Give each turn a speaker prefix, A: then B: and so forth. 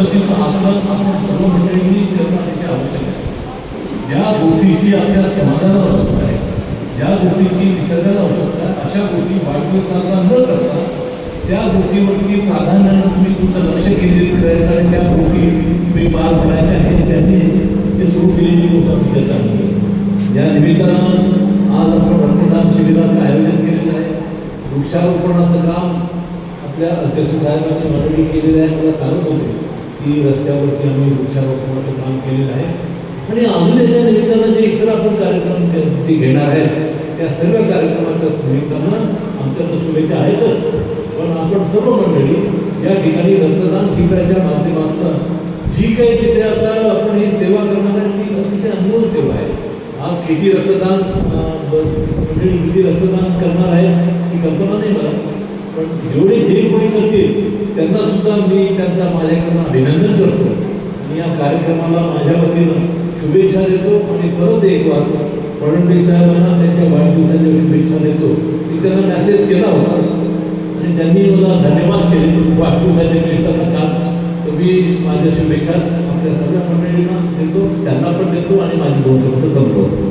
A: पद्धतीचं आकलन आपण सर्व मंडळींनी करणं अतिशय आवश्यक आहे. ज्या गोष्टीची आपल्या समाजाला आवश्यकता आहे, ज्या गोष्टीची निसर्गाला आवश्यकता आहे, अशा गोष्टी वाढदिवसाला न करता त्या गोष्टीवरती प्राधान्यानं तुम्ही तुमचं लक्ष केंद्रित करायचं आणि त्या गोष्टी तुम्ही पार पडायच्या आहेत. त्यांनी ते सुरू केलेली गोष्ट अतिशय चांगली आहे. या निमित्तानं आज आपण रक्तदान शिबिराचं आयोजन केलेलं आहे. वृक्षारोपणाचं काम आपल्या अध्यक्ष साहेबांनी ऑलरेडी केलेलं आहे. मला सांगत होते की रस्त्यावरती आम्ही वृक्षारोपणाचं काम केलेलं आहे आणि अजून याच्या निमित्तानं जे इतर आपण कार्यक्रम जे घेणार आहेत त्या सर्व कार्यक्रमाच्या निमित्तानं आमच्या तर शुभेच्छा आहेतच, पण आपण सर्व मंडळी या ठिकाणी रक्तदान शिबिराच्या माध्यमातून जी काही तिथे आता आपण ही सेवा करणार आहे ती अतिशय अनमोल सेवा आहे. आज किती रक्तदान मंडळी किती रक्तदान करणार आहे ही कल्पना नाही मला, पण जेवढे जे कोणी करतील त्यांना सुद्धा मी त्यांचा माझ्याकडून अभिनंदन करतो आणि या कार्यक्रमाला माझ्या वतीनं शुभेच्छा देतो. आणि परत एक वार फडणवीस साहेबांना त्यांच्या वाढदिवसाच्या शुभेच्छा देतो. मी त्यांना मेसेज केला होता आणि त्यांनी मला धन्यवाद केले वाढदिवसाच्या निमित्तानं काल. तर मी माझ्या शुभेच्छा आपल्या सगळ्या मंडळींना देतो, त्यांना पण देतो आणि माझी दोन शब्द संपवतो.